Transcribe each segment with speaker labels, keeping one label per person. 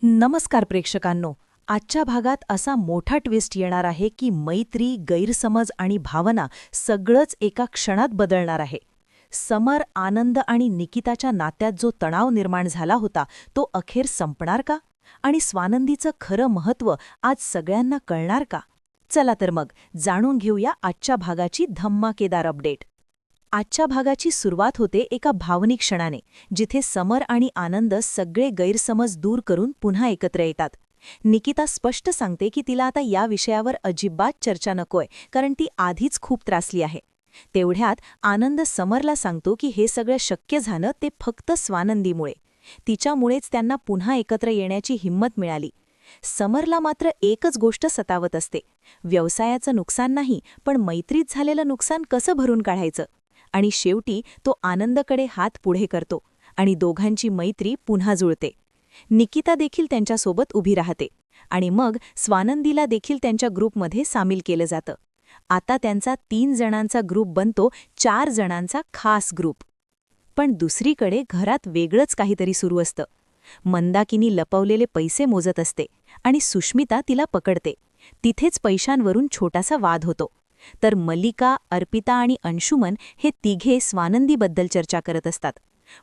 Speaker 1: नमस्कार प्रेक्षकांनो. आजच्या भागात असा मोठा ट्विस्ट येणार आहे की मैत्री, गैरसमज आणि भावना सगळंच एका क्षणात बदलणार आहे. समर, आनंद आणि निकिताच्या नात्यात जो तणाव निर्माण झाला होता तो अखेर संपणार का? आणि स्वानंदीचं खरं महत्त्व आज सगळ्यांना कळणार का? चला तर मग जाणून घेऊया आजच्या भागाची धम्माकेदार अपडेट. आजच्या भागाची सुरुवात होते एका भावनिक क्षणाने, जिथे समर आणि आनंद सगळे गैरसमज दूर करून पुन्हा एकत्र येतात. निकिता स्पष्ट सांगते की तिला आता या विषयावर अजिबात चर्चा नकोय, कारण ती आधीच खूप त्रासली आहे. तेवढ्यात आनंद समरला सांगतो की हे सगळं शक्य झालं ते फक्त स्वानंदीमुळे. तिच्यामुळेच त्यांना पुन्हा एकत्र येण्याची हिंमत मिळाली. समरला मात्र एकच गोष्ट सतावत असते. व्यवसायाचं नुकसान नाही, पण मैत्रीत झालेलं नुकसान कसं भरून काढायचं? आणि शेवटी तो आनंदकडे हात पुढे करतो आणि दोघांची मैत्री पुन्हा जुळते. निकिता देखील त्यांच्यासोबत उभी राहते आणि मग स्वानंदीला देखील त्यांच्या ग्रुपमध्ये सामील केलं जातं. आता त्यांचा 3 जणांचा ग्रुप बनतो 4 जणांचा खास ग्रुप. पण दुसरीकडे घरात वेगळंच काहीतरी सुरू असतं. मंदाकिनी लपवलेले पैसे मोजत असते आणि सुष्मिता तिला पकडते. तिथेच पैशांवरून छोटासा वाद होतो. तर मल्लिका, अर्पिता आणि अंशुमन हे तिघे स्वानंदीबद्दल चर्चा करत असतात.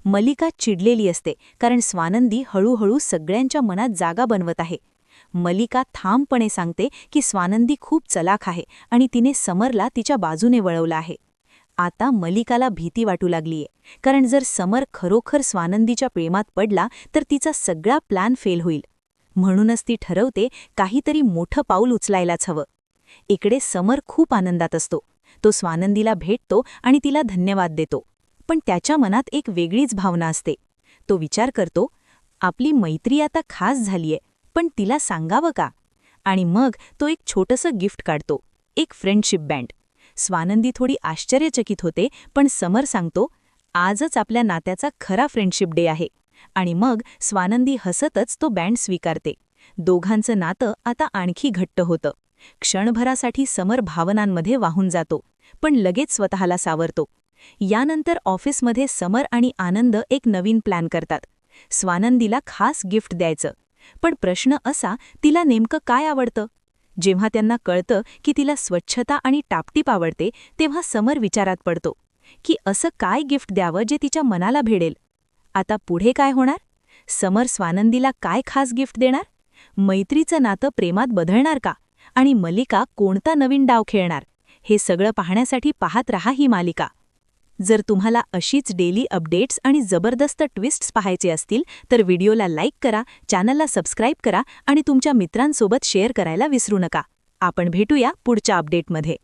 Speaker 1: मल्लिका चिडलेली असते कारण स्वानंदी हळूहळू सगळ्यांच्या मनात जागा बनवत आहे. मल्लिका ठामपणे सांगते की स्वानंदी खूप चलाख आहे आणि तिने समरला तिच्या बाजूने वळवलं आहे. आता मल्लिकाला भीती वाटू लागलीये, कारण जर समर खरोखर स्वानंदीच्या प्रेमात पडला तर तिचा सगळा प्लॅन फेल होईल. म्हणूनच ती ठरवते काहीतरी मोठं पाऊल उचलायलाच हवं. इकडे समर खूप आनंदात असतो. तो स्वानंदीला भेटतो आणि तिला धन्यवाद देतो. पण त्याच्या मनात एक वेगळीच भावना असते. तो विचार करतो, आपली मैत्री आता खास झालीये, पण तिला सांगावं का? आणि मग तो एक छोटंसं गिफ्ट काढतो, एक फ्रेंडशिप बँड. स्वानंदी थोडी आश्चर्यचकित होते, पण समर सांगतो, आजच आपल्या नात्याचा खरा फ्रेंडशिप डे आहे. आणि मग स्वानंदी हसतच तो बँड स्वीकारते. दोघांचं नातं आता आणखी घट्ट होतं. क्षणभरासाठी समर भावनांमध्ये वाहून जातो, पण लगेच स्वतःला सावरतो. यानंतर ऑफिसमध्ये समर आणि आनंद एक नवीन प्लॅन करतात. स्वानंदीला खास गिफ्ट द्यायचं. पण प्रश्न असा, तिला नेमकं काय आवडतं? जेव्हा त्यांना कळतं की तिला स्वच्छता आणि टापटीप आवडते, तेव्हा समर विचारात पडतो की असं काय गिफ्ट द्यावं जे तिच्या मनाला भिडेल. आता पुढे काय होणार? समर स्वानंदीला काय खास गिफ्ट देणार? मैत्रीचं नातं प्रेमात बदलणार का? आणि मल्लिका कोणता नवीन डाव खेळणार? हे सगळं पाहण्यासाठी पाहत रहा ही मालिका. जर तुम्हाला अशीच डेली अपडेट्स आणि जबरदस्त ट्विस्ट्स पाहायचे असतील तर व्हिडिओला लाईक करा, चॅनलला सबस्क्राईब करा आणि तुमच्या मित्रांसोबत शेअर करायला विसरू नका. आपण भेटूया पुढच्या अपडेटमध्ये.